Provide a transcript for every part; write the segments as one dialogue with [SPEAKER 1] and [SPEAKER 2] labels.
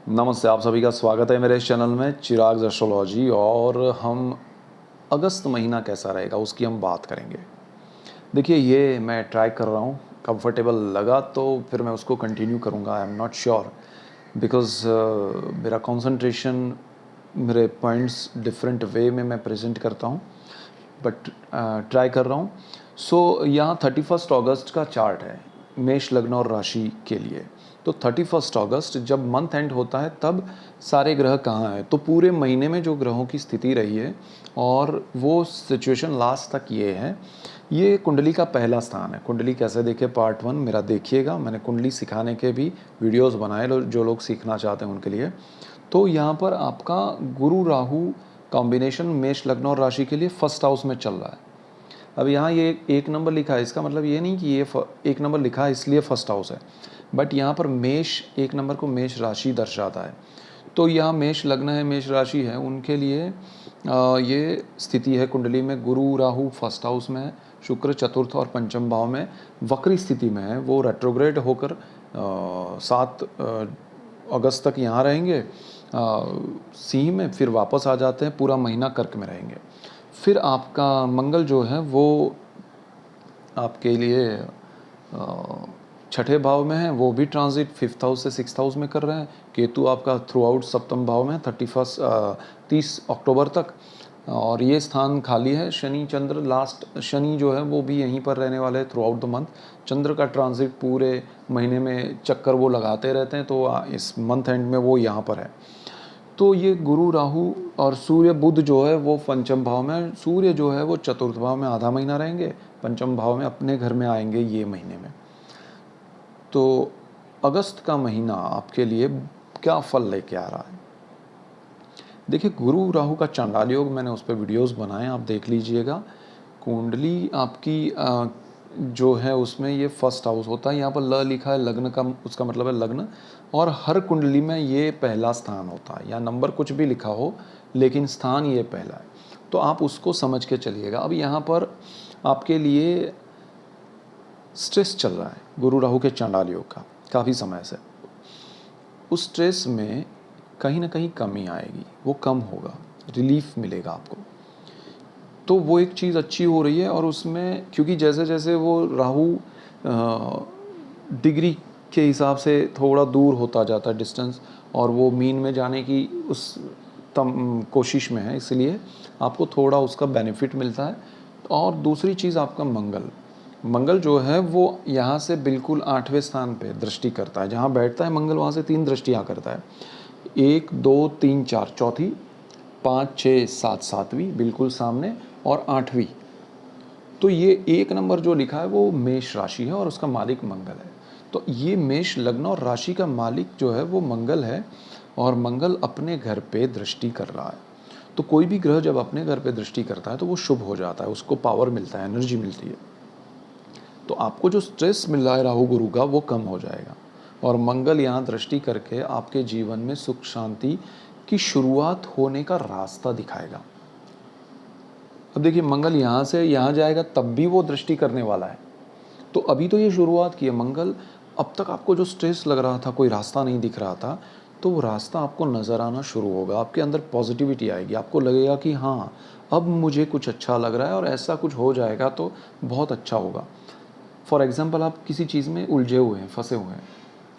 [SPEAKER 1] नमस्ते, आप सभी का स्वागत है मेरे इस चैनल में चिराग एस्ट्रोलॉजी। और हम अगस्त महीना कैसा रहेगा उसकी हम बात करेंगे। देखिए, ये मैं ट्राई कर रहा हूँ, कंफर्टेबल लगा तो फिर मैं उसको कंटिन्यू करूँगा। I am not sure because मेरा कंसंट्रेशन, मेरे पॉइंट्स डिफरेंट वे में मैं प्रेजेंट करता हूँ, बट ट्राई कर रहा हूँ। सो यहाँ 31 अगस्त का चार्ट है मेष लग्न और राशि के लिए। तो 31 अगस्त जब मंथ एंड होता है तब सारे ग्रह कहाँ हैं, तो पूरे महीने में जो ग्रहों की स्थिति रही है और वो सिचुएशन लास्ट तक ये है। ये कुंडली का पहला स्थान है। कुंडली कैसे देखे पार्ट 1 मेरा देखिएगा, मैंने कुंडली सिखाने के भी वीडियोस बनाए जो लोग सीखना चाहते हैं उनके लिए। तो यहाँ पर आपका गुरु राहु कॉम्बिनेशन मेष लग्न और राशि के लिए फर्स्ट हाउस में चल रहा है। अब यहाँ ये एक नंबर लिखा है, इसका मतलब ये नहीं कि ये एक नंबर लिखा है इसलिए फर्स्ट हाउस है, बट यहाँ पर मेष एक नंबर को मेष राशि दर्शाता है। तो यहाँ मेष लग्न है, मेष राशि है, उनके लिए ये स्थिति है कुंडली में। गुरु राहु फर्स्ट हाउस में है, शुक्र चतुर्थ और पंचम भाव में वक्री स्थिति में है। वो रेट्रोग्रेड होकर 7 अगस्त तक यहाँ रहेंगे सिंह में, फिर वापस आ जाते हैं, पूरा महीना कर्क में रहेंगे। फिर आपका मंगल जो है वो आपके लिए छठे भाव में है, वो भी ट्रांजिट 5th हाउस से 6th हाउस में कर रहे हैं। केतु आपका थ्रू आउट सप्तम भाव में 30 अक्टूबर तक, और ये स्थान खाली है। शनि चंद्र लास्ट शनि जो है वो भी यहीं पर रहने वाले हैं थ्रू आउट द मंथ। चंद्र का ट्रांजिट पूरे महीने में चक्कर वो लगाते रहते हैं, तो इस मंथ एंड में वो यहाँ पर है। तो ये गुरु राहु और सूर्य बुध जो है वो पंचम भाव में, सूर्य जो है वो चतुर्थ भाव में आधा महीना रहेंगे, पंचम भाव में अपने घर में आएंगे ये महीने में। तो अगस्त का महीना आपके लिए क्या फल लेके आ रहा है। देखिए, गुरु राहु का चांडाल योग मैंने उस पर वीडियोस बनाए, आप देख लीजिएगा। कुंडली आपकी जो है उसमें ये फर्स्ट हाउस होता है। यहाँ पर ल लिखा है लग्न का, उसका मतलब है लग्न, और हर कुंडली में ये पहला स्थान होता है। या नंबर कुछ भी लिखा हो लेकिन स्थान ये पहला है, तो आप उसको समझ के चलिएगा। अब यहाँ पर आपके लिए स्ट्रेस चल रहा है गुरु राहु के चांडाल योग का काफ़ी समय से। उस स्ट्रेस में कहीं ना कहीं कमी आएगी, वो कम होगा, रिलीफ मिलेगा आपको। तो वो एक चीज़ अच्छी हो रही है। और उसमें क्योंकि जैसे जैसे वो राहु डिग्री के हिसाब से थोड़ा दूर होता जाता है डिस्टेंस, और वो मीन में जाने की उस कोशिश में है, इसलिए आपको थोड़ा उसका बेनिफिट मिलता है। और दूसरी चीज़ आपका मंगल, मंगल जो है वो यहाँ से बिल्कुल 8वें स्थान पे दृष्टि करता है। जहाँ बैठता है मंगल वहाँ से 3 दृष्टियाँ करता है, 1 2 3 4 चौथी, 5 6 7 सातवीं बिल्कुल सामने, और 8वीं। तो ये एक नंबर जो लिखा है वो मेष राशि है और उसका मालिक मंगल है। तो ये मेष लग्न और राशि का मालिक जो है वो मंगल है, और मंगल अपने घर पे दृष्टि कर रहा है। तो कोई भी ग्रह जब अपने घर पे दृष्टि करता है तो वो शुभ हो जाता है, उसको पावर मिलता है, एनर्जी मिलती है। तो आपको जो स्ट्रेस मिल रहा है राहु गुरु का वो कम हो जाएगा, और मंगल यहाँ दृष्टि करके आपके जीवन में सुख शांति की शुरुआत होने का रास्ता दिखाएगा। अब देखिए, मंगल यहाँ से यहाँ जाएगा तब भी वो दृष्टि करने वाला है। तो अभी तो ये शुरुआत की है मंगल। अब तक आपको जो स्ट्रेस लग रहा था, कोई रास्ता नहीं दिख रहा था, तो वो रास्ता आपको नज़र आना शुरू होगा। आपके अंदर पॉजिटिविटी आएगी, आपको लगेगा कि हाँ, अब मुझे कुछ अच्छा लग रहा है, और ऐसा कुछ हो जाएगा तो बहुत अच्छा होगा। फॉर एग्जाम्पल, आप किसी चीज़ में उलझे हुए हैं, फंसे हुए हैं,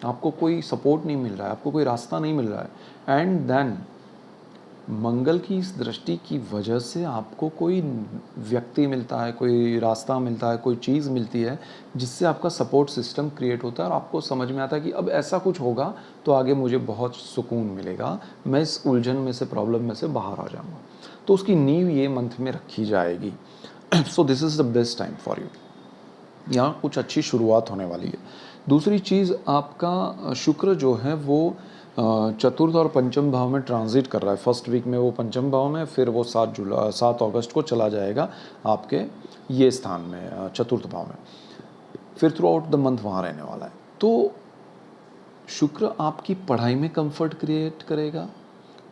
[SPEAKER 1] आपको कोई सपोर्ट नहीं मिल रहा है, आपको कोई रास्ता नहीं मिल रहा है, एंड देन मंगल की इस दृष्टि की वजह से आपको कोई व्यक्ति मिलता है, कोई रास्ता मिलता है, कोई चीज़ मिलती है जिससे आपका सपोर्ट सिस्टम क्रिएट होता है, और आपको समझ में आता है कि अब ऐसा कुछ होगा तो आगे मुझे बहुत सुकून मिलेगा, मैं इस उलझन में से, प्रॉब्लम में से बाहर आ जाऊंगा। तो उसकी नींव ये मंथ में रखी जाएगी। So this is the best time for you. यहाँ कुछ अच्छी शुरुआत होने वाली है। दूसरी चीज़, आपका शुक्र जो है वो चतुर्थ और पंचम भाव में ट्रांजिट कर रहा है। फर्स्ट वीक में वो पंचम भाव में, फिर वो 7 अगस्त को चला जाएगा आपके ये स्थान में, चतुर्थ भाव में, फिर थ्रू आउट द मंथ वहाँ रहने वाला है। तो शुक्र आपकी पढ़ाई में कंफर्ट क्रिएट करेगा।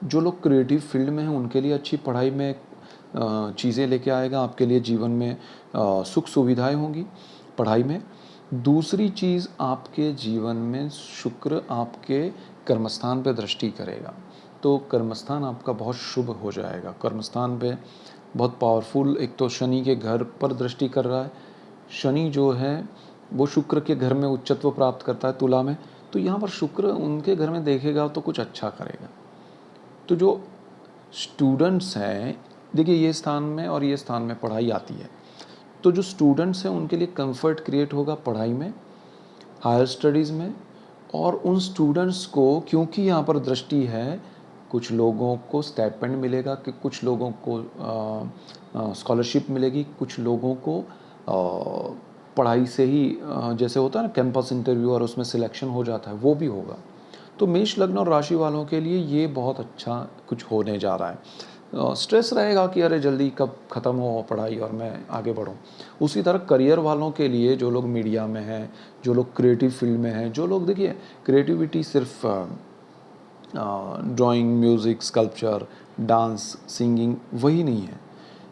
[SPEAKER 1] जो लोग क्रिएटिव फील्ड में हैं उनके लिए अच्छी पढ़ाई में चीज़ें लेके आएगा। आपके लिए जीवन में सुख सुविधाएं होंगी पढ़ाई में। दूसरी चीज़, आपके जीवन में शुक्र आपके कर्मस्थान पे दृष्टि करेगा, तो कर्मस्थान आपका बहुत शुभ हो जाएगा। कर्मस्थान पे बहुत पावरफुल, एक तो शनि के घर पर दृष्टि कर रहा है। शनि जो है वो शुक्र के घर में उच्चत्व प्राप्त करता है तुला में, तो यहाँ पर शुक्र उनके घर में देखेगा तो कुछ अच्छा करेगा। तो जो स्टूडेंट्स हैं, देखिए ये स्थान में और ये स्थान में पढ़ाई आती है, तो जो स्टूडेंट्स हैं उनके लिए कंफर्ट क्रिएट होगा पढ़ाई में, हायर स्टडीज़ में। और उन स्टूडेंट्स को क्योंकि यहाँ पर दृष्टि है, कुछ लोगों को स्टाइपेंड मिलेगा, कि कुछ लोगों को स्कॉलरशिप मिलेगी, कुछ लोगों को पढ़ाई से ही जैसे होता है ना कैंपस इंटरव्यू और उसमें सिलेक्शन हो जाता है, वो भी होगा। तो मेष लग्न और राशि वालों के लिए ये बहुत अच्छा कुछ होने जा रहा है। स्ट्रेस रहेगा कि अरे जल्दी कब ख़त्म हो पढ़ाई और मैं आगे बढ़ूं। उसी तरह करियर वालों के लिए, जो लोग मीडिया में हैं, जो लोग क्रिएटिव फील्ड में हैं, जो लोग, देखिए क्रिएटिविटी सिर्फ drawing, music, sculpture, dance, singing वही नहीं है।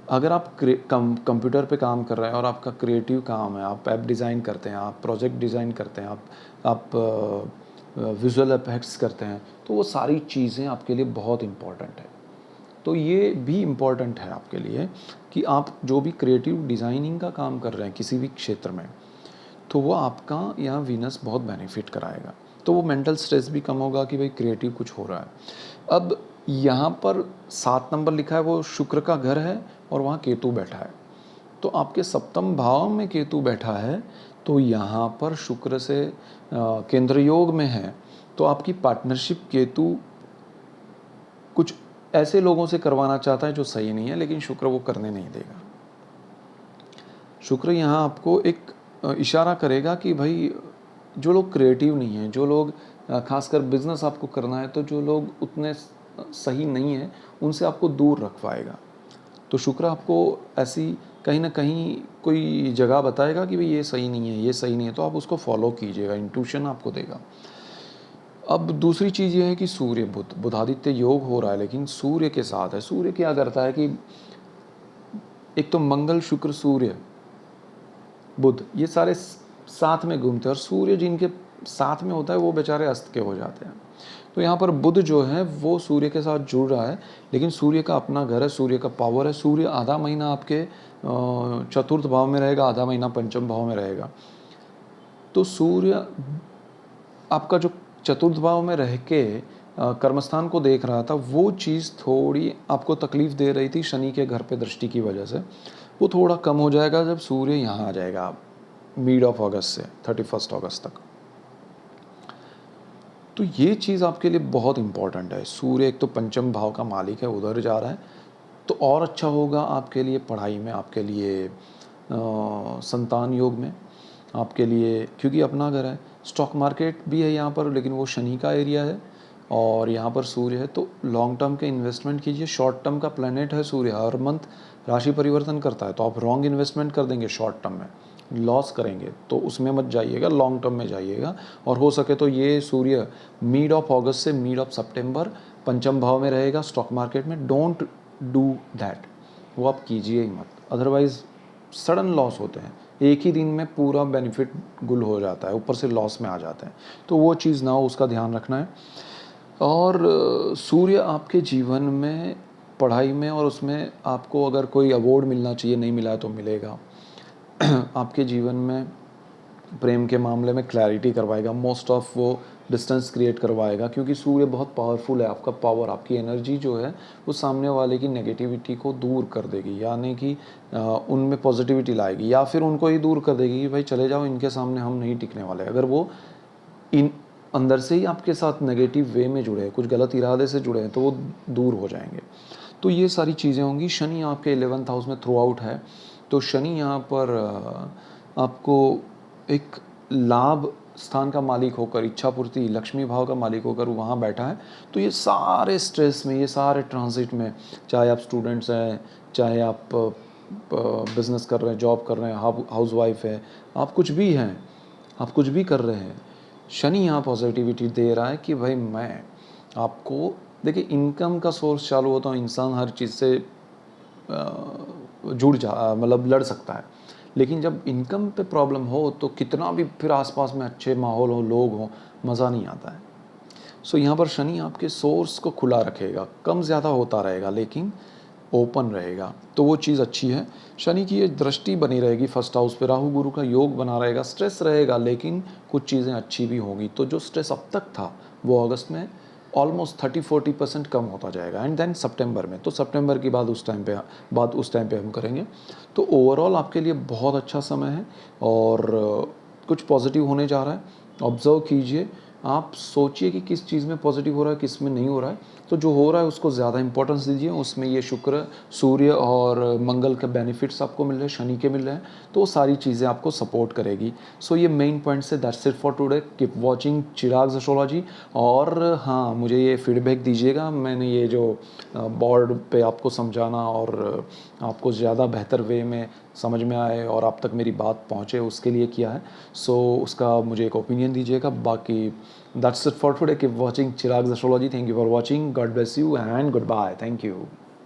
[SPEAKER 1] अगर आप कंप्यूटर पे काम कर रहे हैं और आपका क्रिएटिव काम है, आप ऐप डिज़ाइन करते हैं, आप प्रोजेक्ट डिज़ाइन करते हैं, आप विजुअल इफेक्ट्स करते हैं, तो वो सारी चीज़ें आपके लिए बहुत इम्पॉर्टेंट है। तो ये भी इम्पॉर्टेंट है आपके लिए कि आप जो भी क्रिएटिव डिज़ाइनिंग का काम कर रहे हैं किसी भी क्षेत्र में, तो वो आपका यहाँ वीनस बहुत बेनिफिट कराएगा। तो वो मेंटल स्ट्रेस भी कम होगा कि भाई क्रिएटिव कुछ हो रहा है। अब यहाँ पर 7 नंबर लिखा है, वो शुक्र का घर है और वहाँ केतु बैठा है। तो आपके सप्तम भाव में केतु बैठा है, तो यहाँ पर शुक्र से केंद्र योग में है, तो आपकी पार्टनरशिप केतु कुछ ऐसे लोगों से करवाना चाहता है जो सही नहीं है, लेकिन शुक्र वो करने नहीं देगा। शुक्र यहाँ आपको एक इशारा करेगा कि भाई जो लोग क्रिएटिव नहीं हैं, जो लोग खासकर बिजनेस आपको करना है, तो जो लोग उतने सही नहीं हैं उनसे आपको दूर रखवाएगा। तो शुक्र आपको ऐसी कहीं ना कहीं कोई जगह बताएगा कि भाई ये सही नहीं है, ये सही नहीं है, तो आप उसको फॉलो कीजिएगा, इंट्यूशन आपको देगा। अब दूसरी चीज़ ये है कि सूर्य बुधादित्य योग हो रहा है, लेकिन सूर्य के साथ है। सूर्य क्या करता है कि एक तो मंगल, शुक्र, सूर्य, बुध, ये सारे साथ में घूमते हैं, और सूर्य जिनके साथ में होता है वो बेचारे अस्त के हो जाते हैं। तो यहाँ पर बुध जो है वो सूर्य के साथ जुड़ रहा है, लेकिन सूर्य का अपना घर है, सूर्य का पावर है। सूर्य आधा महीना आपके चतुर्थ भाव में रहेगा, आधा महीना पंचम भाव में रहेगा। तो सूर्य आपका जो चतुर्थ भाव में रह के कर्मस्थान को देख रहा था, वो चीज़ थोड़ी आपको तकलीफ दे रही थी शनि के घर पे दृष्टि की वजह से। वो थोड़ा कम हो जाएगा जब सूर्य यहाँ आ जाएगा मिड ऑफ अगस्त से 31 अगस्त तक। तो ये चीज़ आपके लिए बहुत इम्पॉर्टेंट है। सूर्य एक तो पंचम भाव का मालिक है, उधर जा रहा है, तो और अच्छा होगा आपके लिए पढ़ाई में, आपके लिए संतान योग में, आपके लिए, क्योंकि अपना घर है। स्टॉक मार्केट भी है यहाँ पर, लेकिन वो शनि का एरिया है और यहाँ पर सूर्य है, तो लॉन्ग टर्म के इन्वेस्टमेंट कीजिए। शॉर्ट टर्म का प्लैनेट है सूर्य, हर मंथ राशि परिवर्तन करता है, तो आप रॉन्ग इन्वेस्टमेंट कर देंगे, शॉर्ट टर्म में लॉस करेंगे, तो उसमें मत जाइएगा, लॉन्ग टर्म में जाइएगा। और हो सके तो ये सूर्य मिड ऑफ अगस्त से मिड ऑफ सितंबर पंचम भाव में रहेगा स्टॉक मार्केट में। डोंट डू दैट, वो आप कीजिए ही मत, अदरवाइज़ सडन लॉस होते हैं। एक ही दिन में पूरा बेनिफिट गुल हो जाता है, ऊपर से लॉस में आ जाते हैं, तो वो चीज़ ना हो, उसका ध्यान रखना है। और सूर्य आपके जीवन में, पढ़ाई में, और उसमें आपको अगर कोई अवार्ड मिलना चाहिए, नहीं मिला है तो मिलेगा। आपके जीवन में प्रेम के मामले में क्लैरिटी करवाएगा, मोस्ट ऑफ वो डिस्टेंस क्रिएट करवाएगा, क्योंकि सूर्य बहुत पावरफुल है। आपका पावर, आपकी एनर्जी जो है वो सामने वाले की नेगेटिविटी को दूर कर देगी, यानी कि उनमें पॉजिटिविटी लाएगी, या फिर उनको ही दूर कर देगी कि भाई चले जाओ, इनके सामने हम नहीं टिकने वाले। अगर वो इन अंदर से ही आपके साथ नेगेटिव वे में जुड़े हैं, कुछ गलत इरादे से जुड़े हैं, तो वो दूर हो जाएंगे। तो ये सारी चीज़ें होंगी। शनि आपके 11th हाउस में थ्रू आउट है, तो शनि यहाँ पर आपको एक लाभ स्थान का मालिक होकर, इच्छा पूर्ति, लक्ष्मी भाव का मालिक होकर वहाँ बैठा है। तो ये सारे स्ट्रेस में, ये सारे ट्रांजिट में, चाहे आप स्टूडेंट्स हैं, चाहे आप बिजनेस कर रहे हैं, जॉब कर रहे हैं, हाउस वाइफ है, आप कुछ भी हैं, आप कुछ भी कर रहे हैं, शनि यहाँ पॉजिटिविटी दे रहा है कि भाई मैं आपको, देखिए इनकम का सोर्स चालू होता है, इंसान हर चीज़ से जुड़ जा, मतलब लड़ सकता है, लेकिन जब इनकम पे प्रॉब्लम हो तो कितना भी फिर आसपास में अच्छे माहौल हो, लोग हों, मज़ा नहीं आता है। सो यहाँ पर शनि आपके सोर्स को खुला रखेगा, कम ज़्यादा होता रहेगा लेकिन ओपन रहेगा, तो वो चीज़ अच्छी है। शनि की ये दृष्टि बनी रहेगी फर्स्ट हाउस पे, राहु गुरु का योग बना रहेगा, स्ट्रेस रहेगा लेकिन कुछ चीज़ें अच्छी भी होंगी। तो जो स्ट्रेस अब तक था वो अगस्त में ऑलमोस्ट 30-40% कम होता जाएगा एंड देन सितंबर में, तो सितंबर की बात उस टाइम पे हम करेंगे। तो ओवरऑल आपके लिए बहुत अच्छा समय है और कुछ पॉजिटिव होने जा रहा है। ऑब्जर्व कीजिए, आप सोचिए कि किस चीज़ में पॉजिटिव हो रहा है, किस में नहीं हो रहा है। तो जो हो रहा है उसको ज़्यादा इंपॉर्टेंस दीजिए, उसमें ये शुक्र, सूर्य और मंगल के बेनिफिट्स आपको मिल रहे हैं, शनि के मिल रहे हैं, तो वो सारी चीज़ें आपको सपोर्ट करेगी। सो ये मेन पॉइंट से that's it for today. Keep watching Chirag's astrology. और हाँ, मुझे ये फीडबैक दीजिएगा, मैंने ये जो बोर्ड पे आपको समझाना और आपको ज़्यादा बेहतर वे में समझ में आए और आप तक मेरी बात पहुँचे उसके लिए किया है। सो उसका मुझे एक ओपिनियन दीजिएगा। बाकी that's it for today. Keep watching Chirag's Astrology. Thank you for watching. God bless you and goodbye. Thank you.